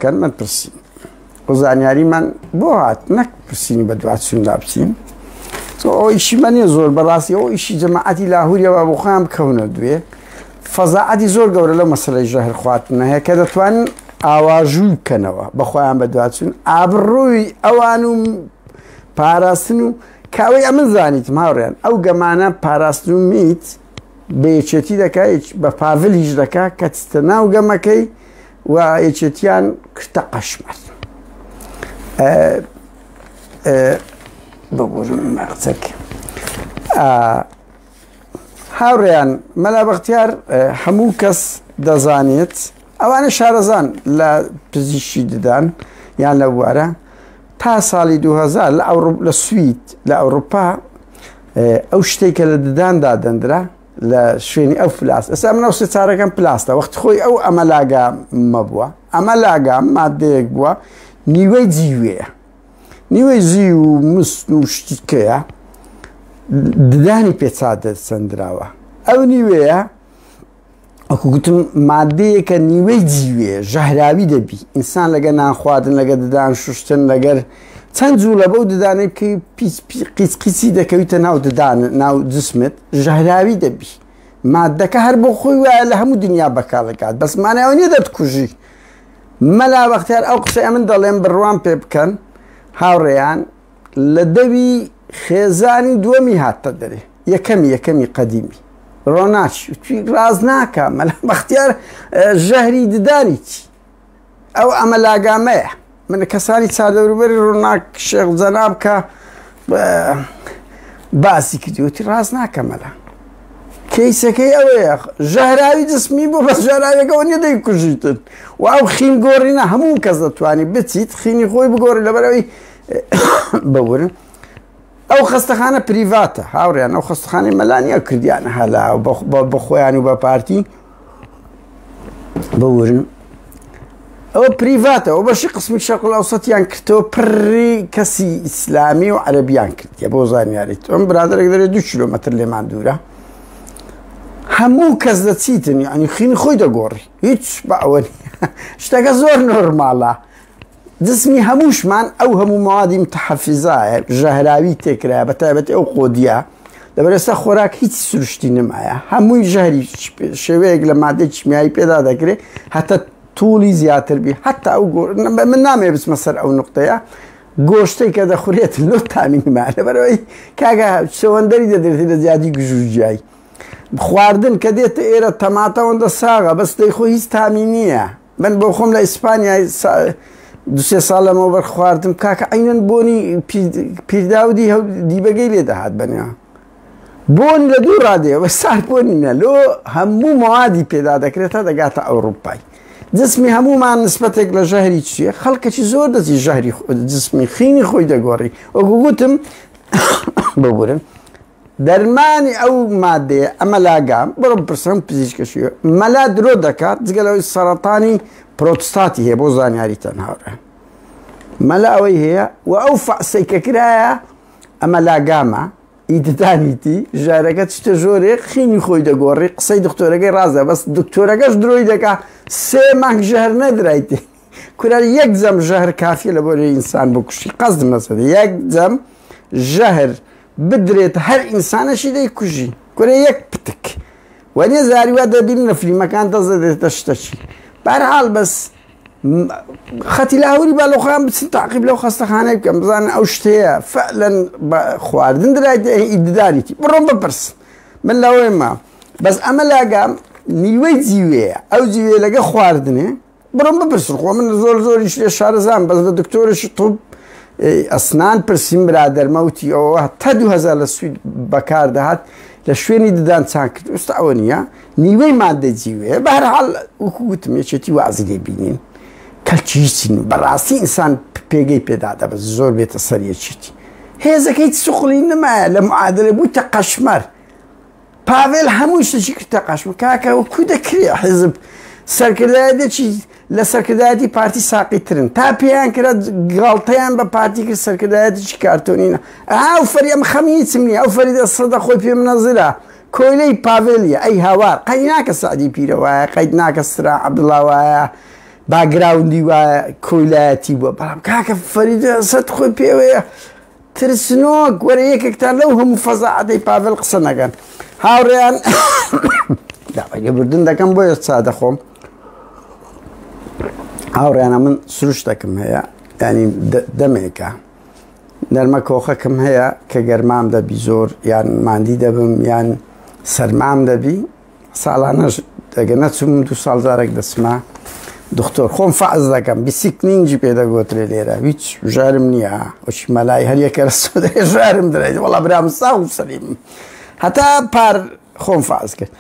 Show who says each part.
Speaker 1: بکەن من پرسیین بۆ زانیاریمان بۆ هات نەک پرسیینی بە دواتچووندا بچین ئەو ئیشی من نیە زۆر بەڕاستی ئەو ئیشی جەماعەتی لاهوریەوە بۆ خۆیان بکەونە دوێ فەزاعەتی زۆر گەورە لەو مەسەلەی ژەهر خواردنە هەیە کە دەتوانن ئاواژووی بکەنەوە بە خۆیان بە دواتچوون ئابڕووی ئەوان و پاراستن و کاوەی ئەمن زانیتم هاوڕێیان ئەو گەمانە پاراستن و میت بەیەکێتی دەکات بە پاڤل هیچ دەکات کە چتە ناو گەمەکەی و یەکێتیان کردە قەشمەر ببورم مەقچەک هاوڕێیان مەلا بەختیار هەموو کەس دەزانێت ئەوانە شارەزان لە پزیشکی ددان یان لە بوارە تا ساڵی 2000 لە سوید لە ئەوروپا ئەو شتێکە لە دداندا دەندرا لە شوێنی ئەو پلاست ئەستا من ئەو سێچارەکەم پلاستە وەخت خۆی ئەو ئەمە لاگا مەبووە ئەمە لاگام مادەیەک بووە نیوەی جیوەیە نیوەی زی و مستن و شتیکەیە ددانی پێچا دەسەندراوە ئەو نیوەیە وەکو گوتم مادەیەکە نیوەی جیوێ ژەهراوی دەبی ئینسان لەگە نان خواردن لەگە ددان شوشتن لەگەر چەند جوو لە بەو ددانەی کە قیچ قیچی دەکەویتە ناو ددان ناو جسمت ژەهراوی دەبی مادەکە هەر بۆ خۆی وایە لە هەموو دنیا بەکاڵەکات بەس مانایەوە نیە دەتکوژی مەلا بەختیار ئەو قسەی من دەڵێم بڕوان پێ بکەن هاوڕێیان لە دەوی خێزانی دووەمی هاتە دەرێ یەکەمی قەدیمی ڕۆناچ ڕاز ناکە مەلا بەختیار ژەهری ددانی چی ئەو ئەمە لاگامەیە من کەسانی چادەوروبەری ڕۆناک شێخ جەناب کە باسی کردیوتی ڕاز ناکە مەلا کەیسەکەی ئەوەیە ژەهراوی جسمی بۆ بەس ژەهراویەکەەوە نیە دەیکوژیتن و ئەو خین گۆڕینە هەموو کەس دەتوانانی بچیت خینی خۆی بگۆڕی لەبەرەوەی ببورن ئەو خەستەخانە پریڤاتە هاوڕێیان ئەو خەستەخانەی مەلانیە کردیانە هەلا بە خۆیان و بە پارتی ببورن ئەوە پریڤاتە ئەو بەشی قسمی شەرق ئەوسەتیان کردەوە پڕی کەسی ئیسلامی و عەرەبیان کردیە بۆ زانیاریت ئەم برادەرێک دەرێت 2 کیلۆمەتر لێمان دوورە هەموو کەس دەچیتن یعنی خینی خۆی دەگۆڕی هیچ بە ئەوە شتەکە زۆر نۆرماڵە جسمی هەمووشمان ئەو هەموو موادی متحەفیزایە ژەهراوی تێکرایە بەتایبەتی ئەو قۆدیە لەبەر ئێستا خۆراک هیچ سروشتی نمایە هەمووی ژەهری شێوەیەک لە مادەی کیمیایی پێدا دەکرێت هەتە توولی زیاتر بی هەتا ئەو من نامێ بچمە سەر ئەو نقطەیە گۆشتەی کە دەخورێت لۆ تامینمان لەبەرەوەی کاگە چەوەندەری دەدرێتی لە زیادی گژوژایی خواردن کە دێتە ئێرە تەماتەوەندە ساغە بەستەی خۆی هیچ تامی نییە من بۆ خۆم لە ئیسپانیای 2-3 ساڵ لەمەوە بەرخواردم کاکە عینەن بۆنی پیرداودی دیبەگەی لێ دەهات بەنێوە بۆنی لە دوو ڕادێەوە سار بۆنینە لۆ هەموو موادی پێدا دەکرێتە دەگاتە ئەوروپای جسمی هەمومان نسبەتێک لە ژەهری چیە خەڵکەی زۆر دەچی ژەهری جسمی خینی خۆی دەگۆڕی وەکو گوتم ببورن دەرمانی ئەو مادەیە ئەمە لاگام بڕم پرسم پزیشکەشیوە مەلا درۆ دەکات جگەلەوەی سەرەتانی پرۆتستاتی هەیە بۆ زانیاری تەنهاوڕێ مەلا ئەوەی هەیە و ئەو فەعسەی کە کرایە ئەمە لاگامە ئیددانیتی ژارەکە شتە زۆرێک خینی خۆی دەگۆڕی قسەی دکتۆرەکەی ڕازە بەس دکتۆرەکەش درۆی دەکا 3 مانگ ژەهر نەدرایتێ کورار 1 جەم ژەهر کافیە لە بۆ ئینسان بکوشی قەزم مەسەدە 1 جەم ژەهر بدرێت هەر ئینسانەشی دەیکوژی کورە 1 پتک وەنیە زاریوا دەبین لە فلیمەکان دەزە دێتە شتەچی بەرحاڵ بەس خەتی لاهوری با لەخۆیان بچن تاقیب لەو خەستەخانەی بکەم بزانن ئەو شتەیە فعلەن بە خواردن درایت ئیددانیتی بڕۆم بپرس من لەوەی ما بەس ئەمە لاگام نیوەی جیوەیە ئەو جیوێ لەگە خواردنێ بڕۆم بپرسن خۆ من زۆریش لێ شارەزان بەس بە دکتۆرشی توب ئەسنان پرسیم برادەرمەوتی ئەوە تا 2000 لە سوید بەکار دەهات لە شوێنی ددان چان کرد ئێستا ئەوە نییە نیوەی مادەی جیوەیە بەهەرحاڵ وەکو گوتم یەکێتی وازی لێبینین کەلکیچین بەڕاستی ئینسان پێگەی پێدادە بەس زۆر بێتە سەر یەکێتی هێزەکەی سوخڵی نمایە لە معادلە بوویتە قەشمەر پاڤێل هەمووی شتێکی کردە قەشمەر کاکە وەکو دەکرێ حیزب سەرکردایەتی لە سەرکردایەتی پارتی ساقیترن تا پێیان کرد گاڵتەیان بە پارتی کرد سەرکردایەتیی کارتۆنینە ئەو فەری ئەم خەمیچم نیە ئەو فەریدە سەدە خۆی پێ منەزرە کۆیلەی پاڤێلیە ئەی هاوار قەید ناکە سعدی پیرە وایە قەید ناکە سرا عەبدوڵڵا وایە باگراوندی وایە کۆیلایەتی بووە بەڵام کاکە فەریدە سەد خۆی پێوەیە ترسنۆک وەرە یەکێکتان لەو هەموو فەزاعەتەی پاڤێڵ قسە نەکەن هاوڕێیان داوایگەبردن دەکەم بۆ ئێستا دەخۆم هاوڕێیانە من سروشتێکم هەیە ینی دەمێکە نەرمە کۆخەکەم هەیە کە گەرمام دەبی زۆر یان ماندی دەبم یان سەرمام دەبی ساڵانەش دەگە نەچوم 2 ساڵ جارێک دەچمە دکتۆر خۆم فەعز دەکەم بیسیکنینجی پێدەگۆترێ لێرە هیچ ژارم نییە وەچی مەلای هەر یەکە لە سۆدەی ژارم درێت وەڵا برام ساو سەریم هەتا پار خۆم فەعز کرد